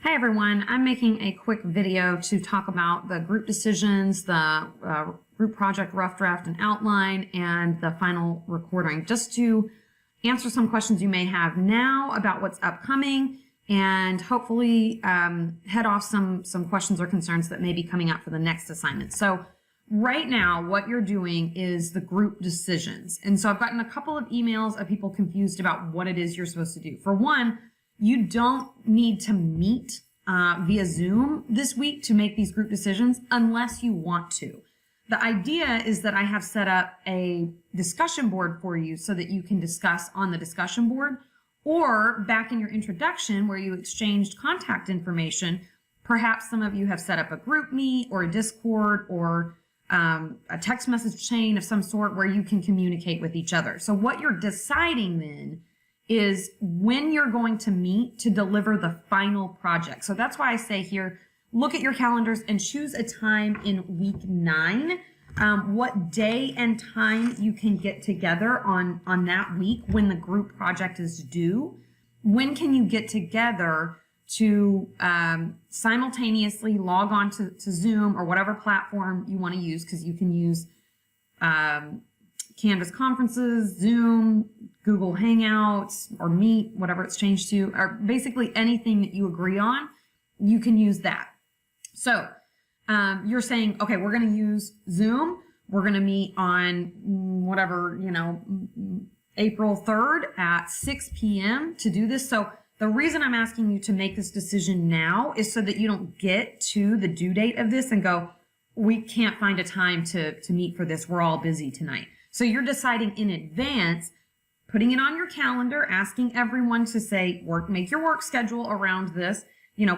Hi everyone, I'm making a quick video to talk about the group decisions, the group project rough draft and outline, and the final recording, just to answer some questions you may have now about what's upcoming and hopefully head off some questions or concerns that may be coming up for the next assignment. So right now, what you're doing is the group decisions. And so I've gotten a couple of emails of people confused about what it is you're supposed to do. For one, you don't need to meet via Zoom this week to make these group decisions unless you want to. The idea is that I have set up a discussion board for you so that you can discuss on the discussion board, or back in your introduction where you exchanged contact information, perhaps some of you have set up a group meet or a Discord or a text message chain of some sort where you can communicate with each other. So what you're deciding then is when you're going to meet to deliver the final project. So that's why I say here, look at your calendars and choose a time in week 9, what day and time you can get together on that week when the group project is due. When can you get together to simultaneously log on to Zoom or whatever platform you want to use, because you can use Canvas conferences, Zoom, Google Hangouts, or Meet, whatever it's changed to, or basically anything that you agree on, you can use that. So you're saying, okay, we're going to use Zoom. We're going to meet on whatever, April 3rd at 6 p.m. to do this. So the reason I'm asking you to make this decision now is so that you don't get to the due date of this and go, we can't find a time to meet for this. We're all busy tonight. So you're deciding in advance, putting it on your calendar, asking everyone to say, make your work schedule around this,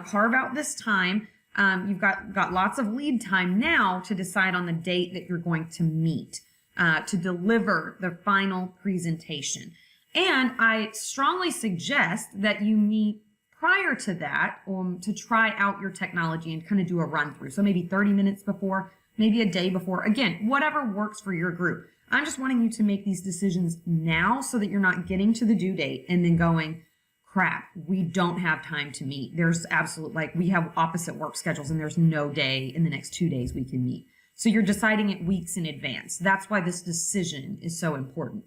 carve out this time. You've got lots of lead time now to decide on the date that you're going to meet, to deliver the final presentation. And I strongly suggest that you meet prior to that to try out your technology and kind of do a run through. So maybe 30 minutes before, maybe a day before, again, whatever works for your group. I'm just wanting you to make these decisions now so that you're not getting to the due date and then going, crap, we don't have time to meet. There's we have opposite work schedules and there's no day in the next 2 days we can meet. So you're deciding it weeks in advance. That's why this decision is so important.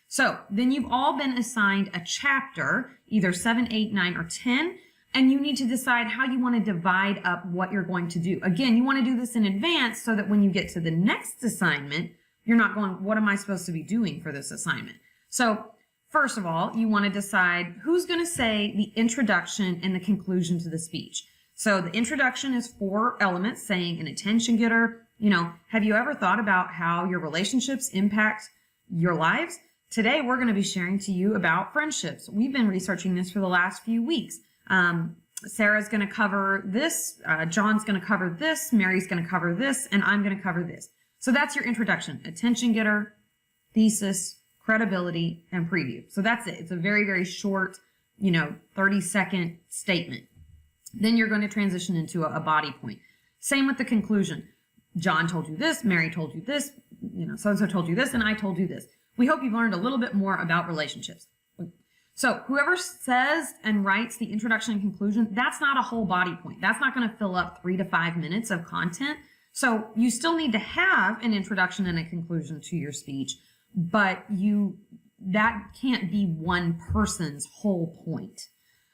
So then you've all been assigned a chapter, either 7, 8, 9, or 10, and you need to decide how you want to divide up what you're going to do. Again, you want to do this in advance so that when you get to the next assignment, you're not going, what am I supposed to be doing for this assignment? So first of all, you want to decide who's going to say the introduction and the conclusion to the speech. So the introduction is 4 elements, saying an attention getter. Have you ever thought about how your relationships impact your lives? Today, we're going to be sharing to you about friendships. We've been researching this for the last few weeks. Sarah's going to cover this, John's going to cover this, Mary's going to cover this, and I'm going to cover this. So that's your introduction, attention getter, thesis, credibility, and preview. So that's it. It's a very, very short, 30-second statement. Then you're going to transition into a body point. Same with the conclusion. John told you this, Mary told you this, so-and-so told you this, and I told you this. We hope you've learned a little bit more about relationships. So whoever says and writes the introduction and conclusion, that's not a whole body point. That's not going to fill up 3 to 5 minutes of content. So you still need to have an introduction and a conclusion to your speech, but that can't be one person's whole point.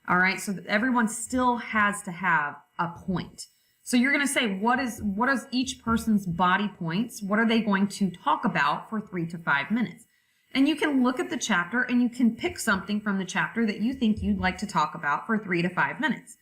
All right. So everyone still has to have a point. So you're going to say, what is each person's body points? What are they going to talk about for 3 to 5 minutes? And you can look at the chapter and you can pick something from the chapter that you think you'd like to talk about for 3 to 5 minutes.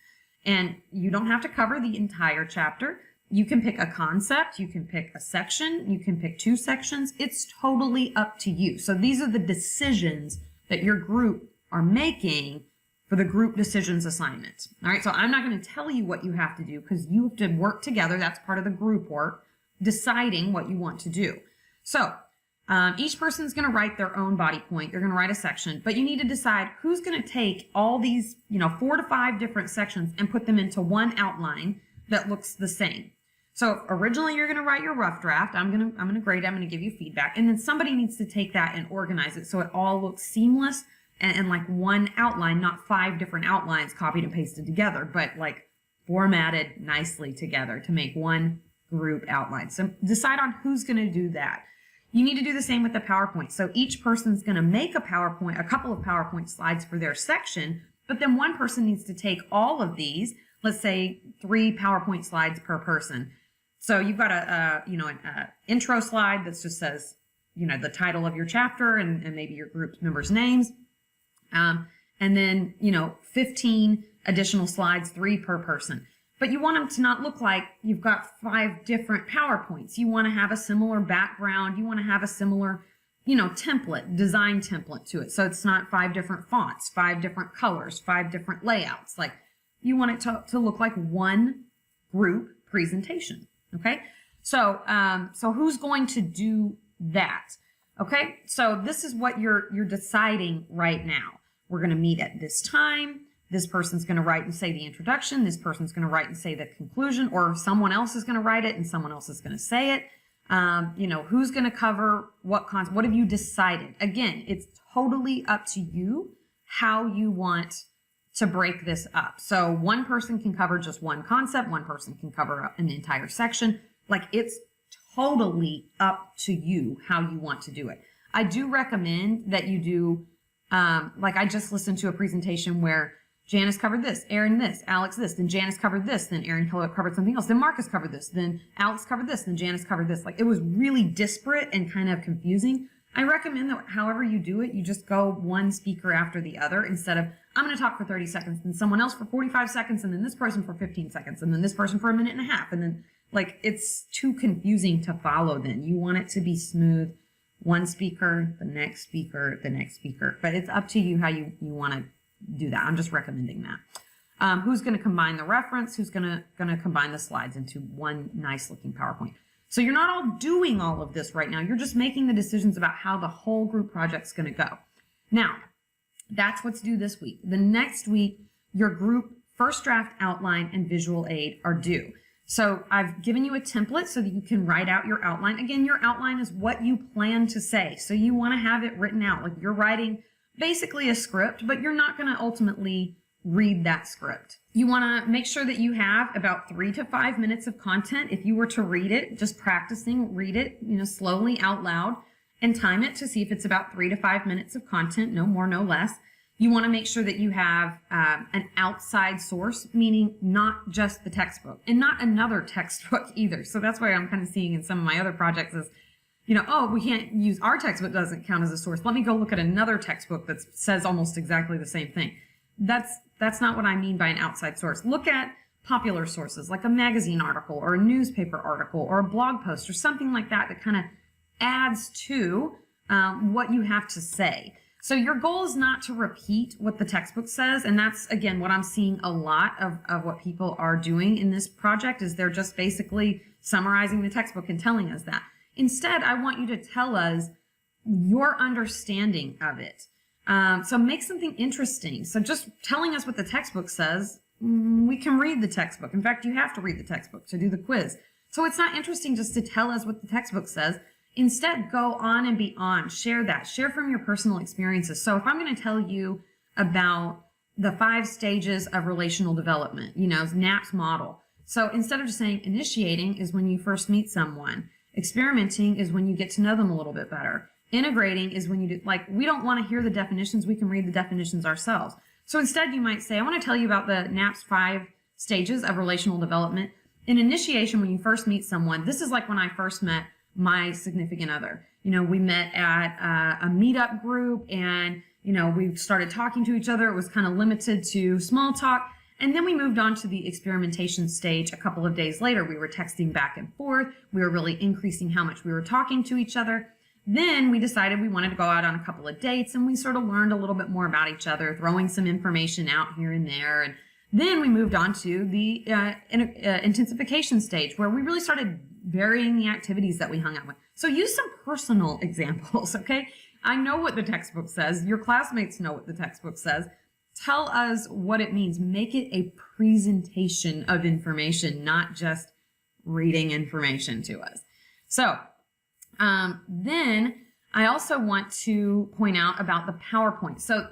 And you don't have to cover the entire chapter. You can pick a concept, you can pick a section, you can pick 2 sections. It's totally up to you. So these are the decisions that your group are making for the group decisions assignment. All right, so I'm not going to tell you what you have to do because you have to work together. That's part of the group work, deciding what you want to do. So each person's going to write their own body point. They're going to write a section, but you need to decide who's going to take all these, 4 to 5 different sections and put them into one outline that looks the same. So originally you're going to write your rough draft. I'm going to grade it. I'm going to give you feedback. And then somebody needs to take that and organize it so it all looks seamless and like one outline, not 5 different outlines copied and pasted together, but like formatted nicely together to make one group outline. So decide on who's going to do that. You need to do the same with the PowerPoint. So each person's going to make a couple of PowerPoint slides for their section, but then one person needs to take all of these, let's say 3 PowerPoint slides per person. So you've got an intro slide that just says, the title of your chapter and maybe your group members' names. And then, 15 additional slides, 3 per person. But you want them to not look like you've got 5 different PowerPoints. You want to have a similar background. You want to have a similar, design template to it. So it's not 5 different fonts, 5 different colors, 5 different layouts. Like you want it to look like one group presentation. Okay. So who's going to do that? Okay. So this is what you're deciding right now. We're going to meet at this time. This person's going to write and say the introduction. This person's going to write and say the conclusion, or someone else is going to write it and someone else is going to say it. Who's going to cover what content? What have you decided? Again, it's totally up to you how you want to break this up. So one person can cover just one concept. One person can cover an entire section. Like it's totally up to you how you want to do it. I do recommend that you do, I just listened to a presentation where Janice covered this, Aaron this, Alex this, then Janice covered this, then Aaron covered something else, then Marcus covered this, then Alex covered this, then Janice covered this. Like it was really disparate and kind of confusing. I recommend that however you do it, you just go one speaker after the other instead of I'm going to talk for 30 seconds, then someone else for 45 seconds, and then this person for 15 seconds, and then this person for a minute and a half. And then it's too confusing to follow then. You want it to be smooth. One speaker, the next speaker, the next speaker. But it's up to you how you want to do that. I'm just recommending that. Who's going to combine the reference? Who's going to combine the slides into one nice looking PowerPoint? So you're not all doing all of this right now. You're just making the decisions about how the whole group project's going to go. Now, that's what's due this week. The next week, your group first draft outline and visual aid are due. So I've given you a template so that you can write out your outline. Again, your outline is what you plan to say. So you want to have it written out like you're writing basically a script, but you're not going to ultimately read that script. You want to make sure that you have about 3 to 5 minutes of content. If you were to read it, just practicing, read it, slowly out loud and time it to see if it's about 3 to 5 minutes of content, no more, no less. You want to make sure that you have an outside source, meaning not just the textbook and not another textbook either. So that's why I'm kind of seeing in some of my other projects is, we can't use our textbook, doesn't count as a source. Let me go look at another textbook that says almost exactly the same thing. That's not what I mean by an outside source. Look at popular sources like a magazine article or a newspaper article or a blog post or something like that that kind of adds to what you have to say. So your goal is not to repeat what the textbook says. And that's, again, what I'm seeing a lot of what people are doing in this project is they're just basically summarizing the textbook and telling us that. Instead, I want you to tell us your understanding of it. So make something interesting. So just telling us what the textbook says, we can read the textbook. In fact, you have to read the textbook to do the quiz. So it's not interesting just to tell us what the textbook says. Instead, go on and beyond. Share that. Share from your personal experiences. So if I'm going to tell you about the 5 stages of relational development, Knapp's model. So instead of just saying initiating is when you first meet someone, experimenting is when you get to know them a little bit better. Integrating is when you do, we don't want to hear the definitions. We can read the definitions ourselves. So instead you might say, I want to tell you about the Knapp's 5 stages of relational development. In initiation, when you first meet someone, this is like when I first met my significant other. We met at a meetup group and, we started talking to each other. It was kind of limited to small talk. And then we moved on to the experimentation stage a couple of days later. We were texting back and forth. We were really increasing how much we were talking to each other. Then we decided we wanted to go out on a couple of dates and we sort of learned a little bit more about each other, throwing some information out here and there. And then we moved on to the intensification stage where we really started varying the activities that we hung out with. So use some personal examples, okay? I know what the textbook says. Your classmates know what the textbook says. Tell us what it means. Make it a presentation of information, not just reading information to us. So then I also want to point out about the PowerPoint. So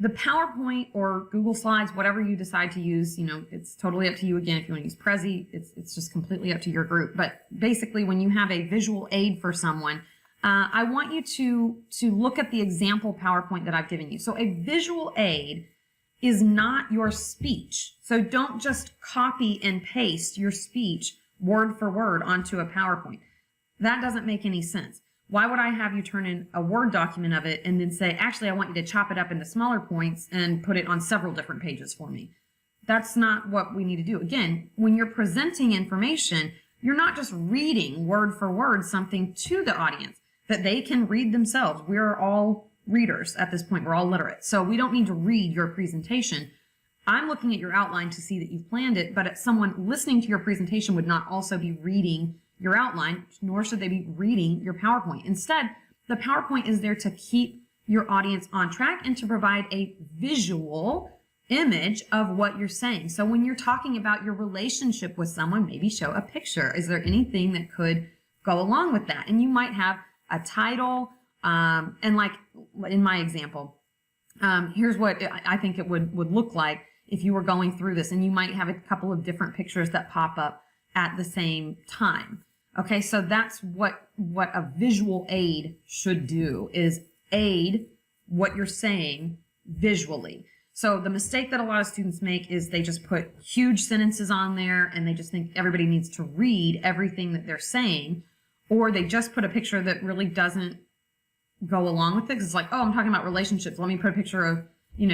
the PowerPoint or Google Slides, whatever you decide to use, it's totally up to you. Again, if you want to use Prezi, it's just completely up to your group. But basically, when you have a visual aid for someone, I want you to look at the example PowerPoint that I've given you. So a visual aid is not your speech. So don't just copy and paste your speech word for word onto a PowerPoint. That doesn't make any sense. Why would I have you turn in a Word document of it and then say, actually, I want you to chop it up into smaller points and put it on several different pages for me? That's not what we need to do. Again, when you're presenting information, you're not just reading word for word something to the audience that they can read themselves. We're all readers at this point. We're all literate. So we don't need to read your presentation. I'm looking at your outline to see that you've planned it, but someone listening to your presentation would not also be reading your outline, nor should they be reading your PowerPoint. Instead, the PowerPoint is there to keep your audience on track and to provide a visual image of what you're saying. So when you're talking about your relationship with someone, maybe show a picture. Is there anything that could go along with that? And you might have a title, and like in my example, here's what I think it would look like if you were going through this, and you might have a couple of different pictures that pop up at the same time. Okay, so that's what a visual aid should do, is aid what you're saying visually. So the mistake that a lot of students make is they just put huge sentences on there and they just think everybody needs to read everything that they're saying, or they just put a picture that really doesn't go along with it. It's like, oh, I'm talking about relationships. Let me put a picture of,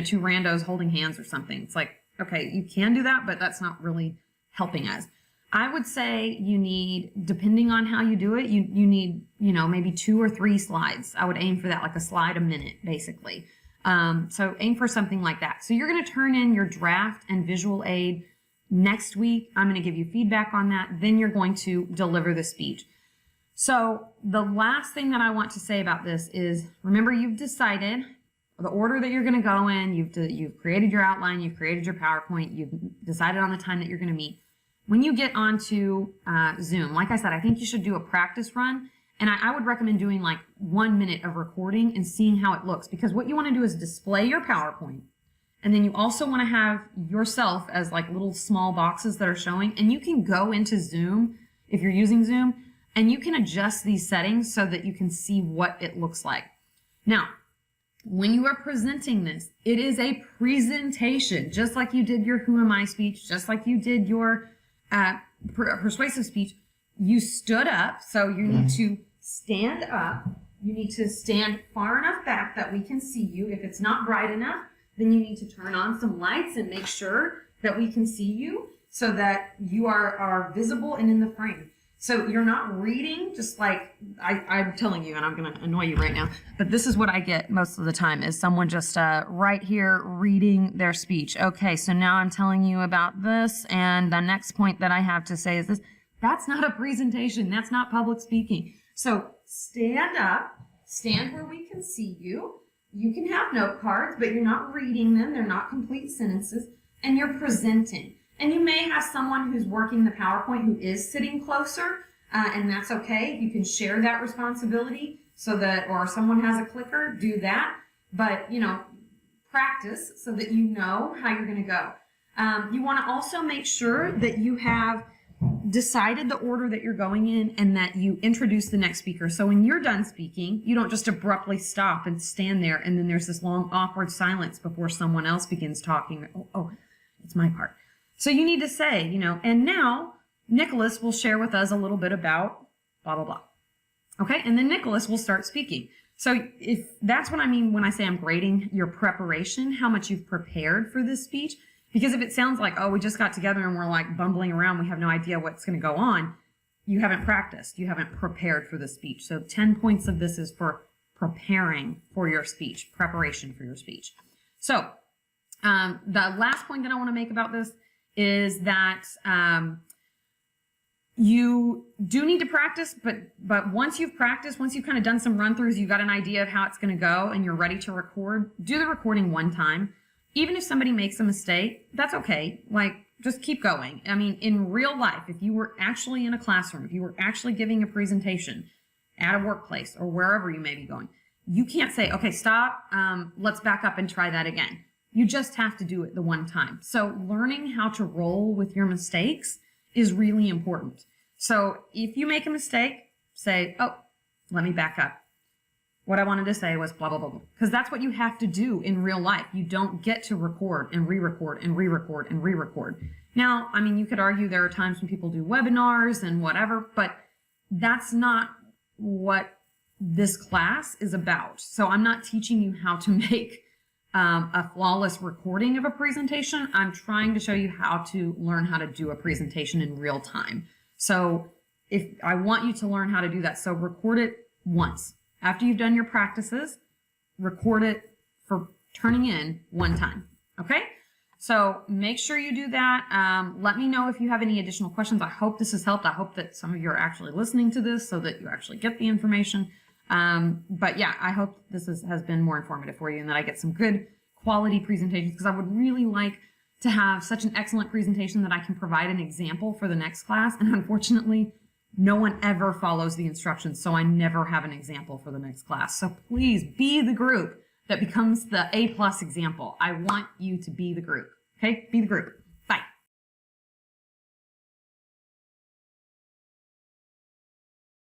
two randos holding hands or something. It's like, okay, you can do that, but that's not really helping us. I would say you need, depending on how you do it, you need, maybe 2 or 3 slides. I would aim for that, like a slide a minute, basically. So aim for something like that. So you're going to turn in your draft and visual aid next week. I'm going to give you feedback on that. Then you're going to deliver the speech. So the last thing that I want to say about this is, remember, you've decided the order that you're going to go in. You've created your outline. You've created your PowerPoint. You've decided on the time that you're going to meet. When you get onto Zoom, like I said, I think you should do a practice run. And I would recommend doing like 1 minute of recording and seeing how it looks, because what you want to do is display your PowerPoint. And then you also want to have yourself as like little small boxes that are showing. And you can go into Zoom, if you're using Zoom, and you can adjust these settings so that you can see what it looks like. Now, when you are presenting this, it is a presentation, just like you did your Who Am I speech, just like you did your persuasive speech. You stood up, so you need to stand up. You need to stand far enough back that we can see you. If it's not bright enough, then you need to turn on some lights and make sure that we can see you so that you are visible and in the frame. So you're not reading, just like I'm telling you, and I'm going to annoy you right now, but this is what I get most of the time, is someone just right here reading their speech. Okay, so now I'm telling you about this, and the next point that I have to say is this. That's not a presentation. That's not public speaking. So stand up, stand where we can see you. You can have note cards, but you're not reading them. They're not complete sentences, and you're presenting. And you may have someone who's working the PowerPoint who is sitting closer, and that's okay. You can share that responsibility so that, or someone has a clicker, do that. But, practice so that you know how you're going to go. You want to also make sure that you have decided the order that you're going in and that you introduce the next speaker. So when you're done speaking, you don't just abruptly stop and stand there and then there's this long awkward silence before someone else begins talking. Oh, it's my part. So you need to say, and now Nicholas will share with us a little bit about blah, blah, blah. Okay, and then Nicholas will start speaking. So if that's what I mean when I say I'm grading your preparation, how much you've prepared for this speech. Because if it sounds like, oh, we just got together and we're like bumbling around, we have no idea what's going to go on, you haven't practiced, you haven't prepared for the speech. So 10 points of this is for preparing for your speech, preparation for your speech. So the last point that I want to make about this is that you do need to practice, but once you've practiced, once you've kind of done some run-throughs, you've got an idea of how it's going to go and you're ready to record, do the recording one time. Even if somebody makes a mistake, that's okay. Like, just keep going. I mean, in real life, if you were actually in a classroom, if you were actually giving a presentation at a workplace or wherever you may be going, you can't say, okay, stop, let's back up and try that again. You just have to do it the one time. So learning how to roll with your mistakes is really important. So if you make a mistake, say, oh, let me back up. What I wanted to say was blah, blah, blah, blah. Because that's what you have to do in real life. You don't get to record and re-record and re-record and re-record. Now, I mean, you could argue there are times when people do webinars and whatever, but that's not what this class is about. So I'm not teaching you how to make a flawless recording of a presentation. I'm trying to show you how to learn how to do a presentation in real time. So if I want you to learn how to do that, so record it once. After you've done your practices, record it for turning in one time. Okay? So make sure you do that. Let me know if you have any additional questions. I hope this has helped. I hope that some of you are actually listening to this so that you actually get the information. But yeah, I hope this has been more informative for you and that I get some good quality presentations, because I would really like to have such an excellent presentation that I can provide an example for the next class. And unfortunately, no one ever follows the instructions, so I never have an example for the next class. So please be the group that becomes the A+ example. I want you to be the group. Okay? Be the group.